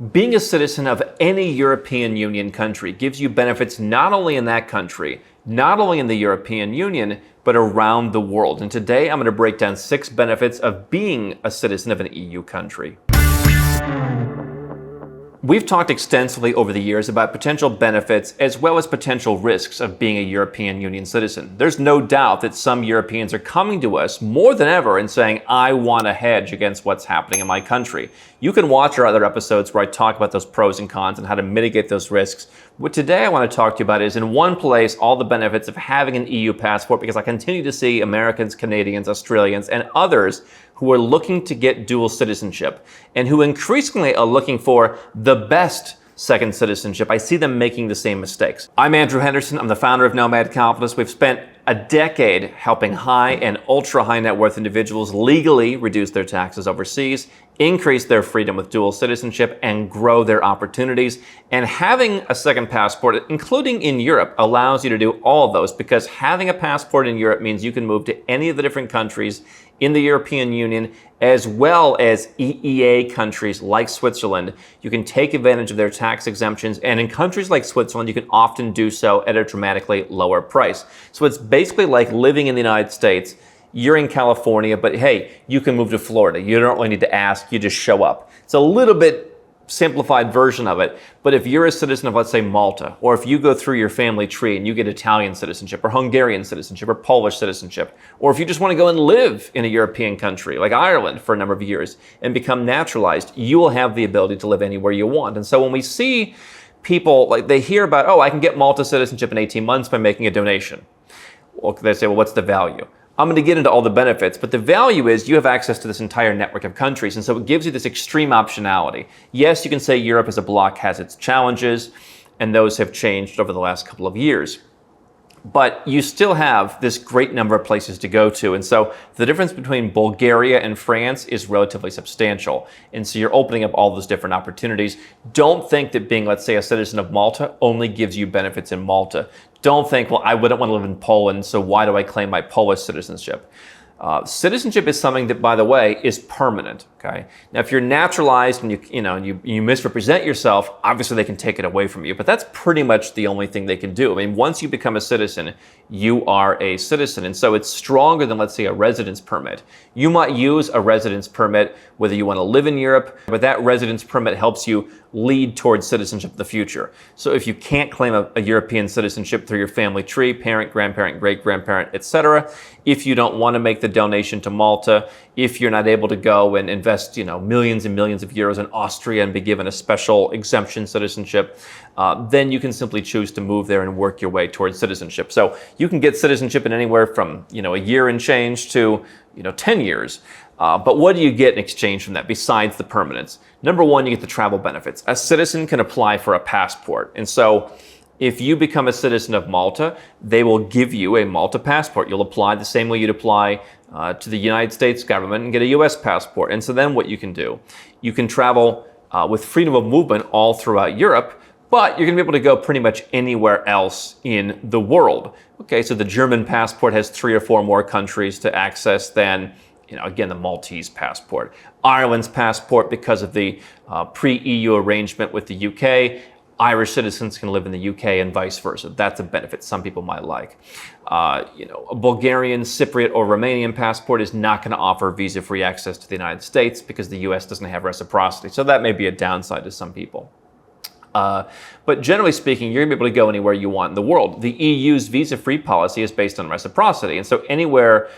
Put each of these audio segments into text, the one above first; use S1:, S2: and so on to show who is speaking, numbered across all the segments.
S1: Being a citizen of any European Union country gives you benefits not only in that country, not only in the European Union, but around the world. And today I'm going to break down 6 benefits of being a citizen of an EU country. We've talked extensively over the years about potential benefits as well as potential risks of being a European Union citizen. There's no doubt that some Europeans are coming to us more than ever and saying, I want a hedge against what's happening in my country. You can watch our other episodes where I talk about those pros and cons and how to mitigate those risks. What today I want to talk to you about is in one place all the benefits of having an EU passport, because I continue to see Americans, Canadians, Australians, and others who are looking to get dual citizenship and who increasingly are looking for the best second citizenship. I see them making the same mistakes. I'm Andrew Henderson. I'm the founder of Nomad Capitalist. We've spent a decade helping high and ultra high net worth individuals legally reduce their taxes overseas, increase their freedom with dual citizenship, and grow their opportunities. And having a second passport, including in Europe, allows you to do all of those, because having a passport in Europe means you can move to any of the different countries in the European Union, as well as EEA countries like Switzerland. You can take advantage of their tax exemptions, and in countries like Switzerland, you can often do so at a dramatically lower price. So it's basically like living in the United States. You're in California, but hey, you can move to Florida. You don't really need to ask, you just show up. It's a little bit simplified version of it, but if you're a citizen of, let's say, Malta, or if you go through your family tree and you get Italian citizenship or Hungarian citizenship or Polish citizenship, or if you just want to go and live in a European country like Ireland for a number of years and become naturalized, you will have the ability to live anywhere you want. And so when we see people, like, they hear about, oh, I can get Malta citizenship in 18 months by making a donation. Well, they say, well, what's the value? I'm going to get into all the benefits, but the value is you have access to this entire network of countries, and so it gives you this extreme optionality. Yes, you can say Europe as a bloc has its challenges, and those have changed over the last couple of years. But you still have this great number of places to go to. And so the difference between Bulgaria and France is relatively substantial. And so you're opening up all those different opportunities. Don't think that being, let's say, a citizen of Malta only gives you benefits in Malta. Don't think, well, I wouldn't want to live in Poland, so why do I claim my Polish citizenship? Citizenship is something that, by the way, is permanent. Okay. Now, if you're naturalized and you misrepresent yourself, obviously they can take it away from you. But that's pretty much the only thing they can do. I mean, once you become a citizen, you are a citizen, and so it's stronger than, let's say, a residence permit. You might use a residence permit whether you want to live in Europe, but that residence permit helps you lead towards citizenship in the future. So if you can't claim a European citizenship through your family tree, parent, grandparent, great-grandparent, etc., if you don't want to make the donation to Malta, if you're not able to go and invest, millions and millions of euros in Austria and be given a special exemption citizenship, then you can simply choose to move there and work your way towards citizenship. So you can get citizenship in anywhere from, a year and change to, 10 years. But what do you get in exchange from that besides the permanence? Number one, you get the travel benefits. A citizen can apply for a passport. And so if you become a citizen of Malta, they will give you a Malta passport. You'll apply the same way you'd apply to the United States government and get a US passport. And so then what you can do, you can travel with freedom of movement all throughout Europe, but you're going to be able to go pretty much anywhere else in the world. Okay, so the German passport has 3 or 4 more countries to access than, again, the Maltese passport. Ireland's passport, because of the pre-EU arrangement with the UK, Irish citizens can live in the UK and vice versa. That's a benefit some people might like. A Bulgarian, Cypriot, or Romanian passport is not going to offer visa-free access to the United States because the US doesn't have reciprocity. So that may be a downside to some people. But generally speaking, you're going to be able to go anywhere you want in the world. The EU's visa-free policy is based on reciprocity. And so anywhere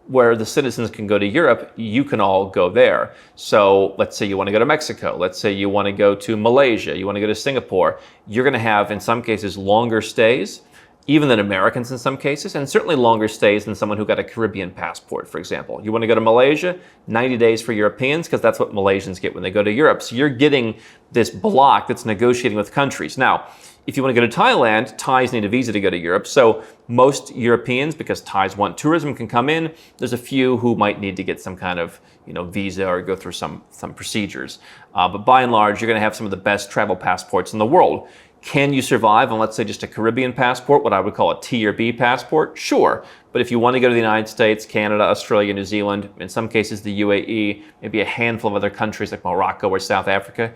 S1: where the citizens can go to Europe, you can all go there. So let's say you want to go to Mexico. Let's say you want to go to Malaysia. You want to go to Singapore. You're going to have, in some cases, longer stays, even than Americans in some cases, and certainly longer stays than someone who got a Caribbean passport, for example. You want to go to Malaysia, 90 days for Europeans, because that's what Malaysians get when they go to Europe. So you're getting this block that's negotiating with countries. Now, if you want to go to Thailand, Thais need a visa to go to Europe. So most Europeans, because Thais want tourism, can come in. There's a few who might need to get some kind of visa or go through some procedures. But by and large, you're going to have some of the best travel passports in the world. Can you survive on, let's say, just a Caribbean passport, what I would call a T or B passport? Sure. But if you want to go to the United States, Canada, Australia, New Zealand, in some cases the UAE, maybe a handful of other countries like Morocco or South Africa,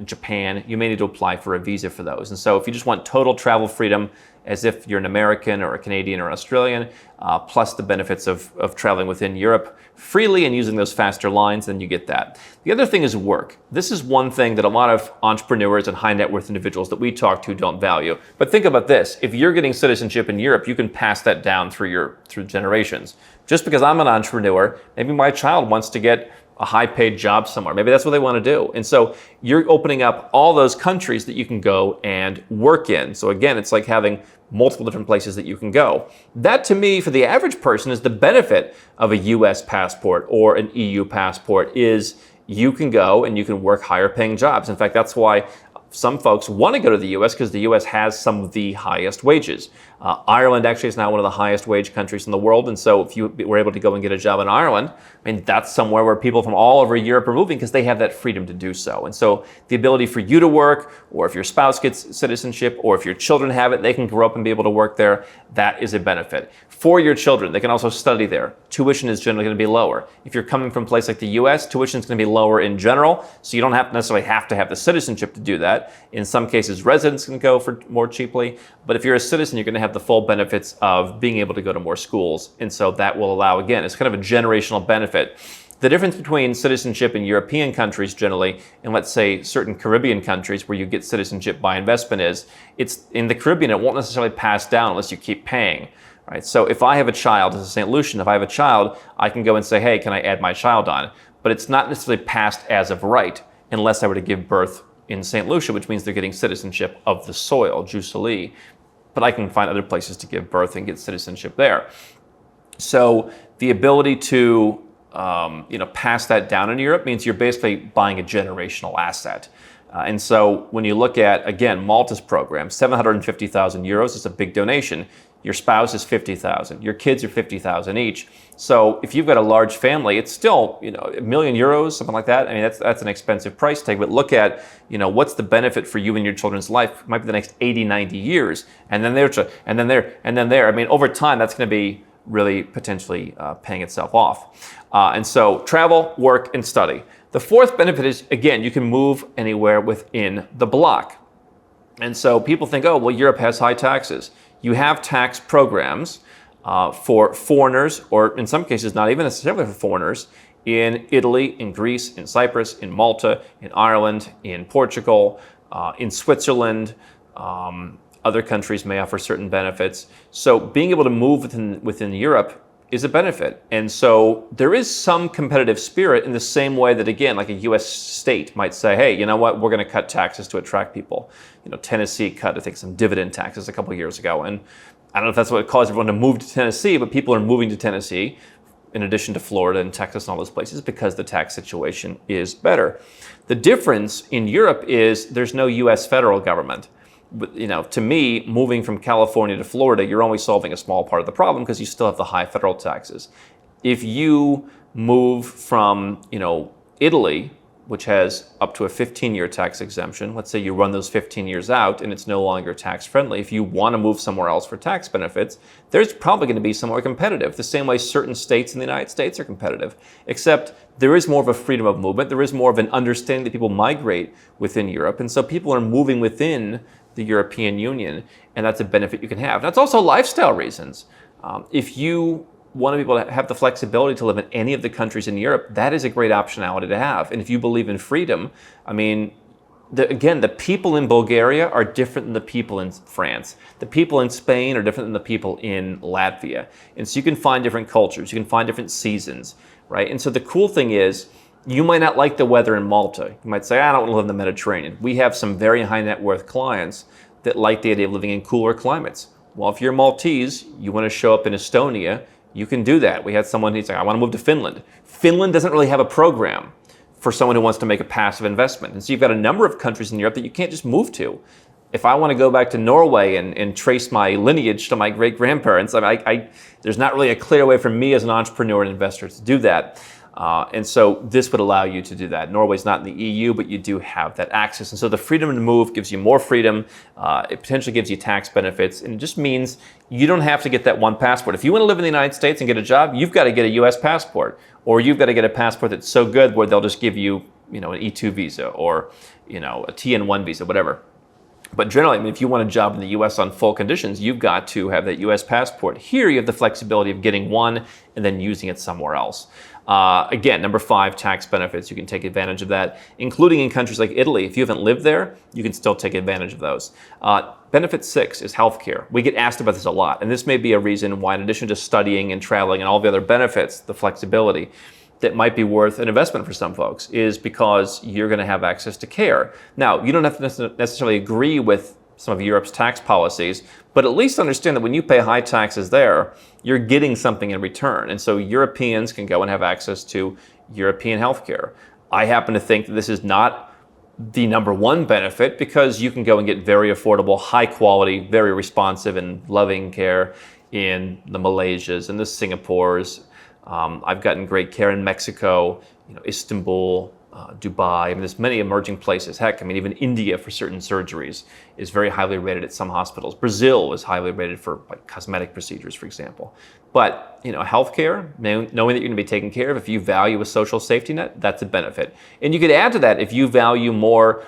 S1: Japan, you may need to apply for a visa for those. And so if you just want total travel freedom, as if you're an American or a Canadian or Australian, plus the benefits of traveling within Europe freely and using those faster lines, then you get that. The other thing is work. This is one thing that a lot of entrepreneurs and high net worth individuals that we talk to don't value. But think about this. If you're getting citizenship in Europe, you can pass that down through generations. Just because I'm an entrepreneur, maybe my child wants to get a high-paid job somewhere. Maybe that's what they want to do. And so you're opening up all those countries that you can go and work in. So again, it's like having multiple different places that you can go. That, to me, for the average person, is the benefit of a US passport or an EU passport, is you can go and you can work higher-paying jobs. In fact, that's why some folks want to go to the U.S. because the U.S. has some of the highest wages. Ireland actually is now one of the highest wage countries in the world. And so if you were able to go and get a job in Ireland, I mean, that's somewhere where people from all over Europe are moving because they have that freedom to do so. And so the ability for you to work, or if your spouse gets citizenship, or if your children have it, they can grow up and be able to work there. That is a benefit. For your children, they can also study there. Tuition is generally going to be lower. If you're coming from a place like the U.S., tuition is going to be lower in general, so you don't necessarily have to have the citizenship to do that. In some cases, residents can go for more cheaply, but if you're a citizen, you're going to have the full benefits of being able to go to more schools, and so that will allow, again, it's kind of a generational benefit. The difference between citizenship in European countries generally and, let's say, certain Caribbean countries where you get citizenship by investment is, it's in the Caribbean, it won't necessarily pass down unless you keep paying. Right? So if I have a child, as a St. Lucian, if I have a child, I can go and say, hey, can I add my child on? But it's not necessarily passed as of right unless I were to give birth in St. Lucia, which means they're getting citizenship of the soil, jus soli. But I can find other places to give birth and get citizenship there. So the ability to pass that down in Europe means you're basically buying a generational asset. And so when you look at, again, Malta's program, 750,000 euros is a big donation. Your spouse is 50,000. Your kids are 50,000 each. So if you've got a large family, it's still, €1 million, something like that. I mean, that's an expensive price tag. But look at, what's the benefit for you and your children's life? It might be the next 80, 90 years, and then there, and then there, and then there. I mean, over time, that's going to be really potentially paying itself off. And so travel, work, and study. The fourth benefit is, again, you can move anywhere within the bloc. And so people think, oh, well, Europe has high taxes. You have tax programs for foreigners, or in some cases, not even necessarily for foreigners, in Italy, in Greece, in Cyprus, in Malta, in Ireland, in Portugal, in Switzerland. Other countries may offer certain benefits. So being able to move within Europe is a benefit. And so there is some competitive spirit in the same way that, again, like a U.S. state might say, hey, you know what, we're going to cut taxes to attract people. Tennessee cut, I think, some dividend taxes a couple of years ago. And I don't know if that's what caused everyone to move to Tennessee, but people are moving to Tennessee in addition to Florida and Texas and all those places because the tax situation is better. The difference in Europe is there's no U.S. federal government. But, to me, moving from California to Florida, you're only solving a small part of the problem because you still have the high federal taxes. If you move from, Italy, which has up to a 15-year tax exemption, let's say you run those 15 years out and it's no longer tax friendly. If you want to move somewhere else for tax benefits, there's probably going to be somewhere competitive, the same way certain states in the United States are competitive, except there is more of a freedom of movement. There is more of an understanding that people migrate within Europe. And so people are moving within the European Union, and that's a benefit you can have. That's also lifestyle reasons. If you want to be able to have the flexibility to live in any of the countries in Europe, that is a great optionality to have. And if you believe in freedom, I mean, the people in Bulgaria are different than the people in France. The people in Spain are different than the people in Latvia. And so you can find different cultures, you can find different seasons, right? And so the cool thing is, you might not like the weather in Malta. You might say, I don't want to live in the Mediterranean. We have some very high net worth clients that like the idea of living in cooler climates. Well, if you're Maltese, you want to show up in Estonia, you can do that. We had someone who's like, I want to move to Finland. Finland doesn't really have a program for someone who wants to make a passive investment. And so you've got a number of countries in Europe that you can't just move to. If I want to go back to Norway and trace my lineage to my great-grandparents, there's not really a clear way for me as an entrepreneur and investor to do that. And so this would allow you to do that. Norway's not in the EU, but you do have that access. And so the freedom to move gives you more freedom. It potentially gives you tax benefits. And it just means you don't have to get that one passport. If you want to live in the United States and get a job, you've got to get a US passport. Or you've got to get a passport that's so good where they'll just give you, an E2 visa or, a TN1 visa, whatever. But generally, if you want a job in the US on full conditions, you've got to have that US passport. Here, you have the flexibility of getting one and then using it somewhere else. Again, number 5, tax benefits. You can take advantage of that, including in countries like Italy. If you haven't lived there, you can still take advantage of those. Benefit 6 is healthcare. We get asked about this a lot, and this may be a reason why, in addition to studying and traveling and all the other benefits, the flexibility, that might be worth an investment for some folks is because you're going to have access to care. Now, you don't have to necessarily agree with some of Europe's tax policies, but at least understand that when you pay high taxes there, you're getting something in return. And so Europeans can go and have access to European healthcare. I happen to think that this is not the number one benefit because you can go and get very affordable, high quality, very responsive and loving care in the Malaysias and the Singapores. I've gotten great care in Mexico, Istanbul, Dubai. There's many emerging places. Heck, even India for certain surgeries is very highly rated at some hospitals. Brazil is highly rated for cosmetic procedures, for example. But healthcare, knowing that you're going to be taken care of, if you value a social safety net, that's a benefit. And you could add to that if you value more,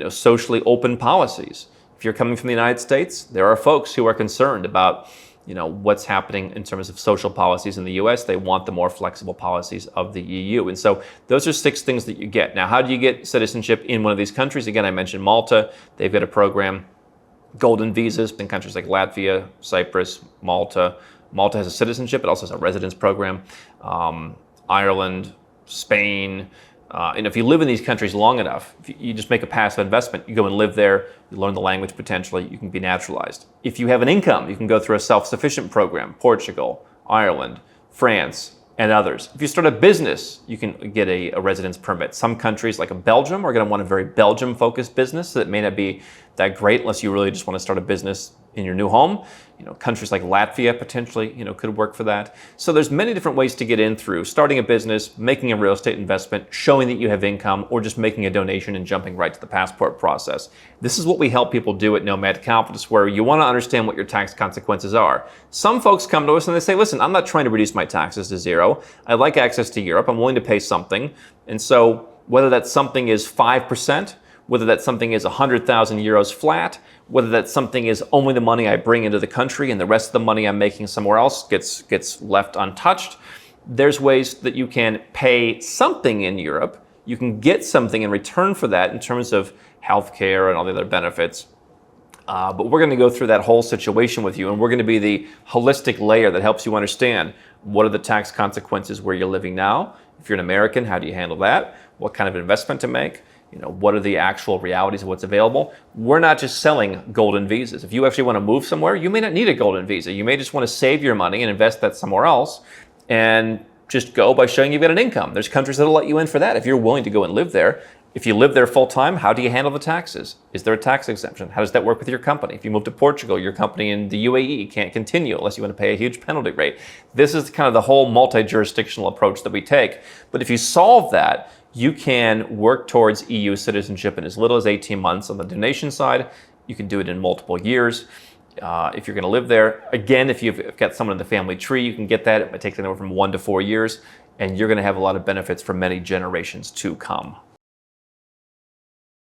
S1: socially open policies. If you're coming from the United States, there are folks who are concerned about what's happening in terms of social policies in the US. They want the more flexible policies of the EU. And so those are 6 things that you get. Now, how do you get citizenship in one of these countries? Again, I mentioned Malta. They've got a program, golden visas in countries like Latvia, Cyprus, Malta. Malta has a citizenship. It also has a residence program. Ireland, Spain. And if you live in these countries long enough, if you just make a passive investment, you go and live there, you learn the language potentially, you can be naturalized. If you have an income, you can go through a self-sufficient program, Portugal, Ireland, France, and others. If you start a business, you can get a residence permit. Some countries like Belgium are going to want a very Belgium-focused business, so that may not be that great unless you really just want to start a business in your new home. Countries like Latvia potentially, could work for that. So there's many different ways to get in through starting a business, making a real estate investment, showing that you have income, or just making a donation and jumping right to the passport process. This is what we help people do at Nomad Capitalist, where you want to understand what your tax consequences are. Some folks come to us and they say, listen, I'm not trying to reduce my taxes to 0. I like access to Europe. I'm willing to pay something. And so whether that something is 5%, whether that something is 100,000 euros flat, whether that something is only the money I bring into the country and the rest of the money I'm making somewhere else gets left untouched. There's ways that you can pay something in Europe. You can get something in return for that in terms of healthcare and all the other benefits. But we're going to go through that whole situation with you, and we're going to be the holistic layer that helps you understand what are the tax consequences where you're living now. If you're an American, how do you handle that? What kind of investment to make? What are the actual realities of what's available? We're not just selling golden visas. If you actually want to move somewhere, you may not need a golden visa. You may just want to save your money and invest that somewhere else and just go by showing you've got an income. There's countries that'll let you in for that if you're willing to go and live there. If you live there full time, how do you handle the taxes? Is there a tax exemption? How does that work with your company? If you move to Portugal, your company in the UAE can't continue unless you want to pay a huge penalty rate. This is kind of the whole multi-jurisdictional approach that we take. But if you solve that, you can work towards EU citizenship in as little as 18 months. On the donation side, you can do it in multiple years. If you're going to live there, again, if you've got someone in the family tree, you can get that. It might take anywhere from 1 to 4 years, and you're going to have a lot of benefits for many generations to come.